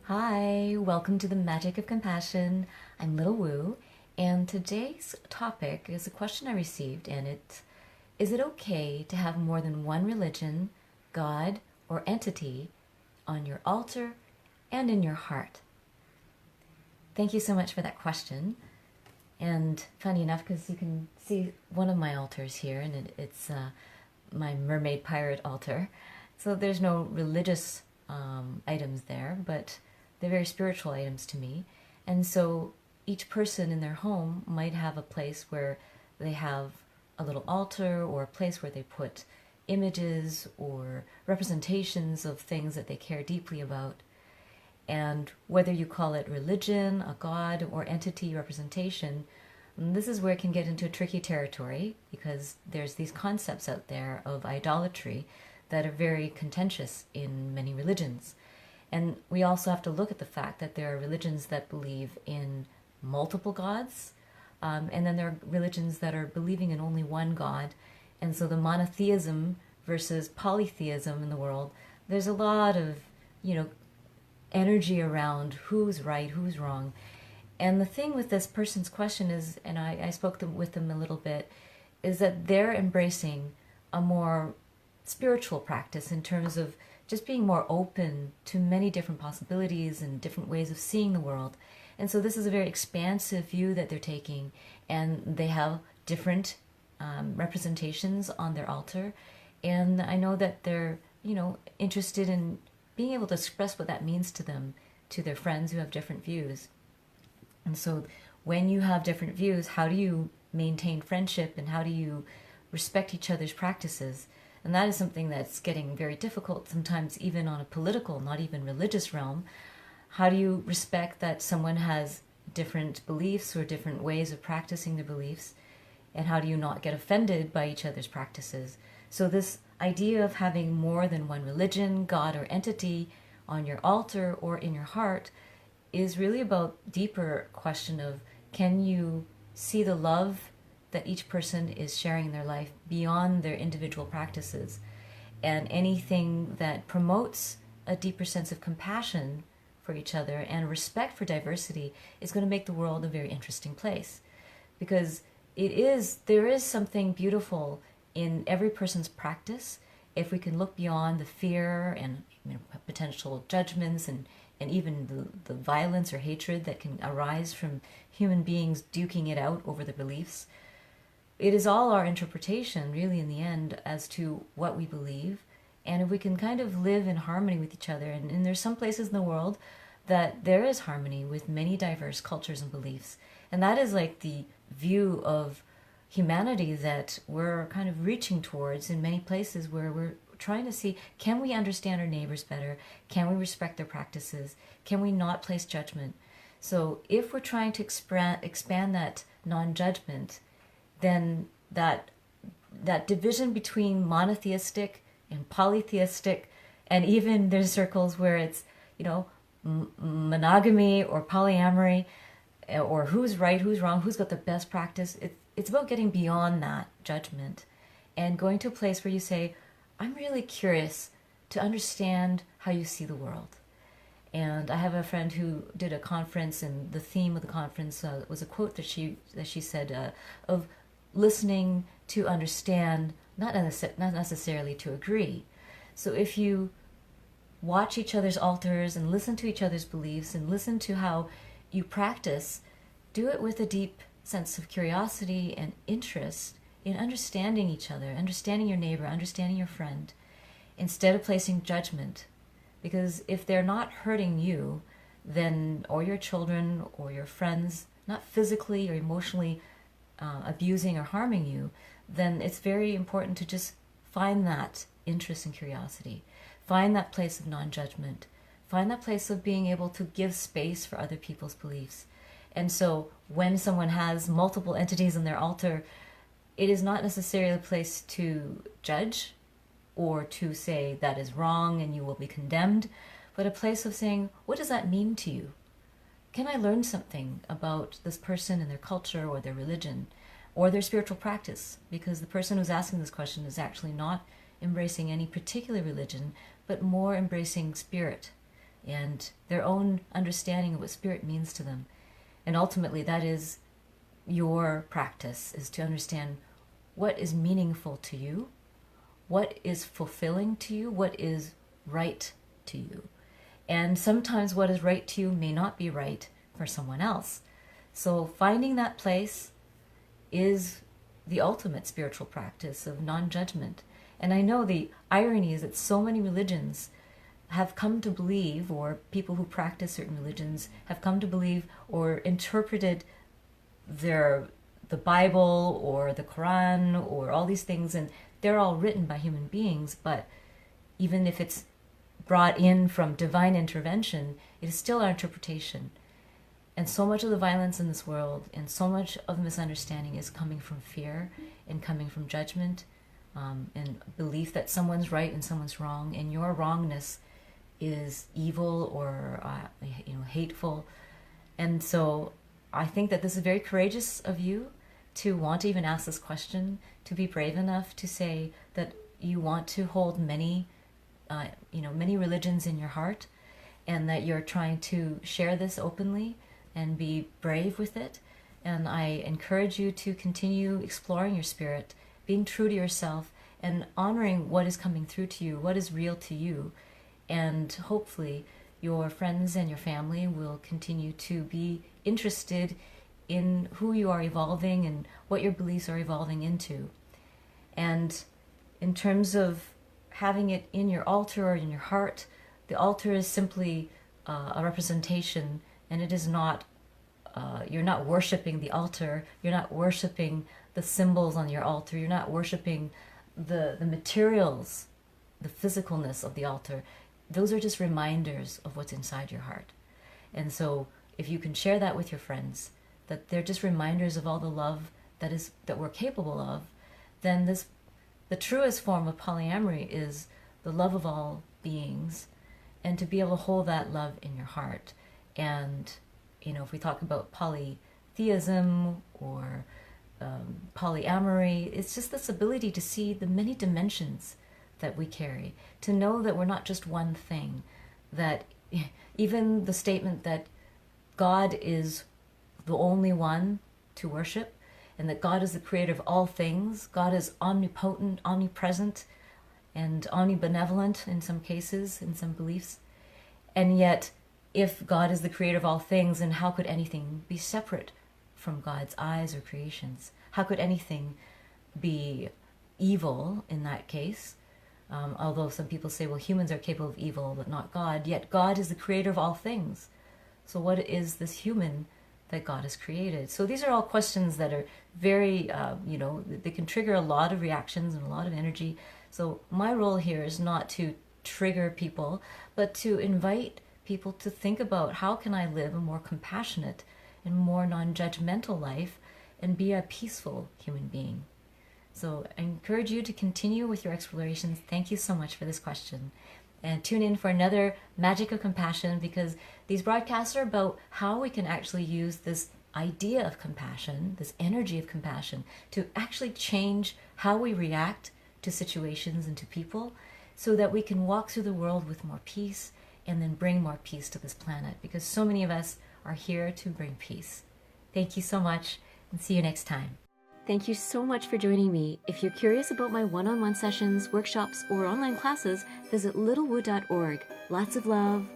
Hi, welcome to the Magic of Compassion. I'm Little Woo, and today's topic is a question I received, and is it okay to have more than one religion, God, or entity on your altar and in your heart? Thank you so much for that question. And funny enough, because you can see one of my altars here, and it's my mermaid pirate altar. So there's no religious items there, but they're very spiritual items to me. And so each person in their home might have a place where they have a little altar, or a place where they put images or representations of things that they care deeply about. And whether you call it religion, a god, or entity representation, this is where it can get into tricky territory, because there's these concepts out there of idolatry that are very contentious in many religions. And we also have to look at the fact that there are religions that believe in multiple gods, and then there are religions that are believing in only one God. And so the monotheism versus polytheism in the world, there's a lot of, energy around who's right, who's wrong. And the thing with this person's question is, and I spoke with them a little bit, is that they're embracing a more spiritual practice in terms of just being more open to many different possibilities and different ways of seeing the world. And so this is a very expansive view that they're taking, and they have different representations on their altar. And I know that they're, interested in being able to express what that means to them, to their friends who have different views. And so when you have different views, how do you maintain friendship, and how do you respect each other's practices? And that is something that's getting very difficult sometimes, even on a political, not even religious realm. How do you respect that someone has different beliefs or different ways of practicing their beliefs? And how do you not get offended by each other's practices? So this idea of having more than one religion, God, or entity on your altar or in your heart is really about deeper question of, can you see the love that each person is sharing in their life beyond their individual practices? And anything that promotes a deeper sense of compassion for each other and respect for diversity is going to make the world a very interesting place. Because there is something beautiful in every person's practice if we can look beyond the fear and potential judgments and even the violence or hatred that can arise from human beings duking it out over their beliefs. It is all our interpretation, really, in the end, as to what we believe. And if we can kind of live in harmony with each other, and there's some places in the world that there is harmony with many diverse cultures and beliefs. And that is like the view of humanity that we're kind of reaching towards in many places, where we're trying to see, can we understand our neighbors better? Can we respect their practices? Can we not place judgment? So if we're trying to expand that non-judgment, then that division between monotheistic and polytheistic, and even there's circles where it's, monogamy or polyamory, or who's right, who's wrong, who's got the best practice. It's about getting beyond that judgment and going to a place where you say, I'm really curious to understand how you see the world. And I have a friend who did a conference, and the theme of the conference was a quote that she said, of listening to understand, not necessarily to agree. So if you watch each other's altars and listen to each other's beliefs and listen to how you practice, do it with a deep sense of curiosity and interest in understanding each other, understanding your neighbor, understanding your friend, instead of placing judgment. Because if they're not hurting you, then, or your children or your friends, not physically or emotionally abusing or harming you, then it's very important to just find that interest and curiosity. Find that place of non-judgment. Find that place of being able to give space for other people's beliefs. And so when someone has multiple entities on their altar, it is not necessarily a place to judge or to say that is wrong and you will be condemned, but a place of saying, what does that mean to you? Can I learn something about this person and their culture or their religion or their spiritual practice? Because the person who's asking this question is actually not embracing any particular religion, but more embracing spirit and their own understanding of what spirit means to them. And ultimately, that is your practice, is to understand what is meaningful to you, what is fulfilling to you, what is right to you. And sometimes what is right to you may not be right for someone else. So finding that place is the ultimate spiritual practice of non-judgment. And I know the irony is that so many religions have come to believe, or people who practice certain religions have come to believe or interpreted the Bible or the Quran or all these things, and they're all written by human beings, but even if it's brought in from divine intervention, it is still our interpretation. And so much of the violence in this world and so much of the misunderstanding is coming from fear and coming from judgment, and belief that someone's right and someone's wrong, and your wrongness is evil or hateful. And so I think that this is very courageous of you to want to even ask this question, to be brave enough to say that you want to hold many religions in your heart, and that you're trying to share this openly and be brave with it. And I encourage you to continue exploring your spirit, being true to yourself, and honoring what is coming through to you, what is real to you. And hopefully your friends and your family will continue to be interested in who you are evolving and what your beliefs are evolving into. And in terms of having it in your altar or in your heart, the altar is simply a representation, and it is not, you're not worshiping the altar, you're not worshiping the symbols on your altar, you're not worshiping the materials, the physicalness of the altar. Those are just reminders of what's inside your heart. And so if you can share that with your friends, that they're just reminders of all the love that we're capable of, then the truest form of polyamory is the love of all beings, and to be able to hold that love in your heart. And if we talk about polytheism or polyamory, it's just this ability to see the many dimensions that we carry, to know that we're not just one thing, that even the statement that God is the only one to worship, and that God is the creator of all things, God is omnipotent, omnipresent, and omnibenevolent in some cases, in some beliefs. And yet, if God is the creator of all things, then how could anything be separate from God's eyes or creations? How could anything be evil in that case? Although some people say, well, humans are capable of evil, but not God. Yet God is the creator of all things. So what is this human that God has created? So these are all questions that are very, they can trigger a lot of reactions and a lot of energy. So my role here is not to trigger people, but to invite people to think about, how can I live a more compassionate and more non-judgmental life and be a peaceful human being? So I encourage you to continue with your explorations. Thank you so much for this question. And tune in for another Magic of Compassion, because these broadcasts are about how we can actually use this idea of compassion, this energy of compassion, to actually change how we react to situations and to people, so that we can walk through the world with more peace and then bring more peace to this planet, because so many of us are here to bring peace. Thank you so much, and see you next time. Thank you so much for joining me. If you're curious about my one-on-one sessions, workshops, or online classes, visit littlewood.org. Lots of love.